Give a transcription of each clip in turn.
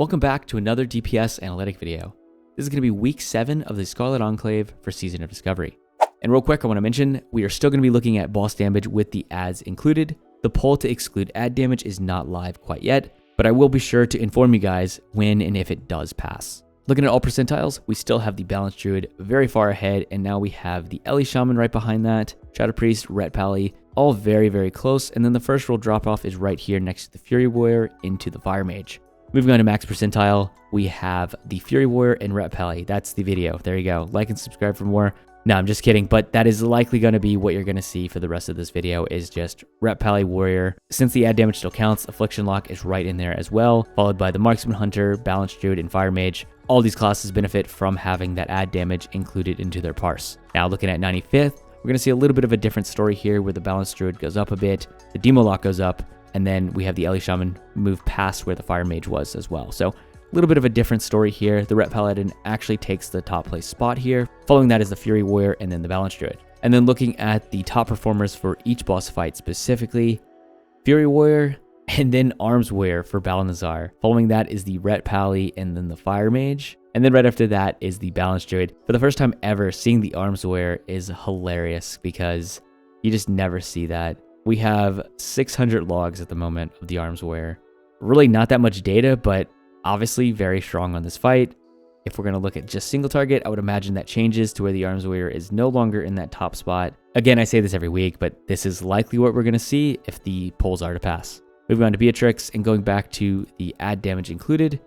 Welcome back to another DPS analytic video. This is going to be week 7 of the Scarlet Enclave for Season of Discovery. And real quick, I want to mention, we are still going to be looking at boss damage with the ads included. The poll to exclude ad damage is not live quite yet, but I will be sure to inform you guys when and if it does pass. Looking at all percentiles, we still have the Balanced Druid very far ahead, and now we have the Ellie Shaman right behind that, Shadow Priest, Ret Pally, all very, very close, and then the first roll drop-off is right here next to the Fury Warrior into the Fire Mage. Moving on to max percentile, we have the Fury Warrior and Ret Pally. That's the video. There you go. Like and subscribe for more. No, I'm just kidding, but that is likely going to be what you're going to see for the rest of this video is just Ret Pally Warrior. Since the ad damage still counts, Affliction Lock is right in there as well, followed by the Marksman Hunter, Balanced Druid, and Fire Mage. All these classes benefit from having that ad damage included into their parse. Now looking at 95th, we're going to see a little bit of a different story here where the Balanced Druid goes up a bit, the Demo Lock goes up, and then we have the Ellie Shaman move past where the Fire Mage was as well. So a little bit of a different story here. The Ret Paladin actually takes the top place spot here. Following that is the Fury Warrior and then the Balanced Druid. And then looking at the top performers for each boss fight specifically, Fury Warrior and then Arms Warrior for Balnazar. Following that is the Ret Pally and then the Fire Mage. And then right after that is the Balanced Druid. For the first time ever, seeing the Arms Warrior is hilarious because you just never see that. We have 600 logs at the moment of the Arms Warrior. Really not that much data, but obviously very strong on this fight. If we're going to look at just single target, I would imagine that changes to where the Arms Warrior is no longer in that top spot. Again, I say this every week, but this is likely what we're going to see if the polls are to pass. Moving on to Beatrix and going back to the ad damage included.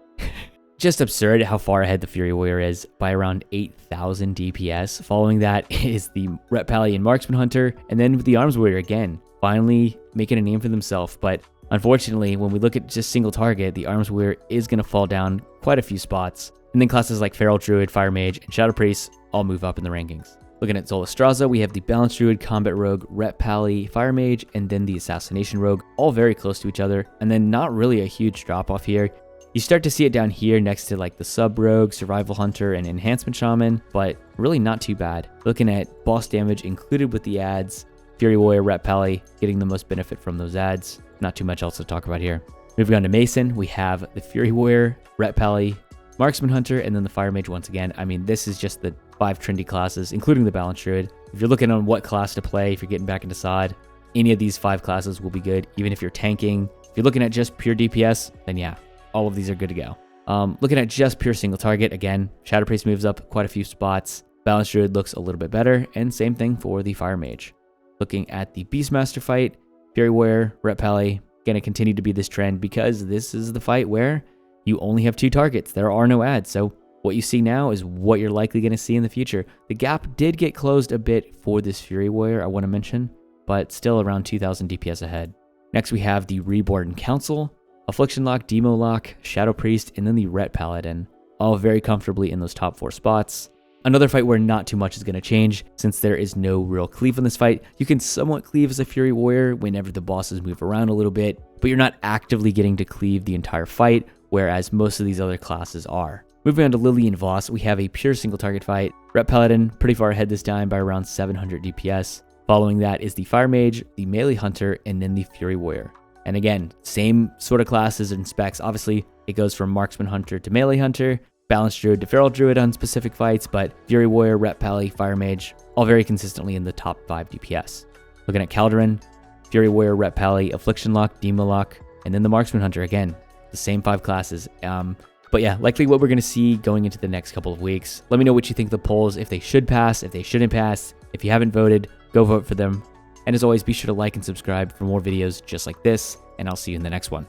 Just absurd how far ahead the Fury Warrior is by around 8,000 DPS. Following that is the Ret Pally and Marksman Hunter, and then the Arms Warrior again, finally making a name for themselves. But unfortunately, when we look at just single target, the Arms Warrior is going to fall down quite a few spots. And then classes like Feral Druid, Fire Mage, and Shadow Priest all move up in the rankings. Looking at Zolastraza, we have the Balanced Druid, Combat Rogue, Ret Pally, Fire Mage, and then the Assassination Rogue, all very close to each other. And then not really a huge drop off here. You start to see it down here next to like the Sub Rogue, Survival Hunter, and Enhancement Shaman, but really not too bad. Looking at boss damage included with the ads, Fury Warrior, Ret Pally getting the most benefit from those ads. Not too much else to talk about here. Moving on to Mason, we have the Fury Warrior, Ret Pally, Marksman Hunter, and then the Fire Mage once again. I mean, this is just the 5 trendy classes, including the Balanced Druid. If you're looking on what class to play, if you're getting back into SOD, any of these 5 classes will be good, even if you're tanking. If you're looking at just pure DPS, then yeah, all of these are good to go. Looking at just pure single target, again, Shadow Priest moves up quite a few spots. Balanced Druid looks a little bit better, and same thing for the Fire Mage. Looking at the Beastmaster fight, Fury Warrior, Ret Pally, going to continue to be this trend because this is the fight where you only have 2 targets. There are no ads, so what you see now is what you're likely going to see in the future. The gap did get closed a bit for this Fury Warrior, I want to mention, but still around 2,000 DPS ahead. Next, we have the Reborn Council, Affliction Lock, Demo Lock, Shadow Priest, and then the Ret Paladin, all very comfortably in those top 4 spots. Another fight where not too much is going to change, since there is no real cleave in this fight. You can somewhat cleave as a Fury Warrior whenever the bosses move around a little bit, but you're not actively getting to cleave the entire fight, whereas most of these other classes are. Moving on to Lily and Voss, we have a pure single target fight. Ret Paladin pretty far ahead this time by around 700 DPS. Following that is the Fire Mage, the Melee Hunter, and then the Fury Warrior. And again, same sort of classes and specs. Obviously, it goes from Marksman Hunter to Melee Hunter, Balanced Druid to Feral Druid on specific fights, but Fury Warrior, Ret Pally, Fire Mage, all very consistently in the top 5 DPS. Looking at Calderon, Fury Warrior, Ret Pally, Affliction Lock, Demo Lock, and then the Marksman Hunter again. The same 5 classes. But yeah, likely what we're going to see going into the next couple of weeks. Let me know what you think of the polls, if they should pass, if they shouldn't pass. If you haven't voted, go vote for them. And as always, be sure to like and subscribe for more videos just like this, and I'll see you in the next one.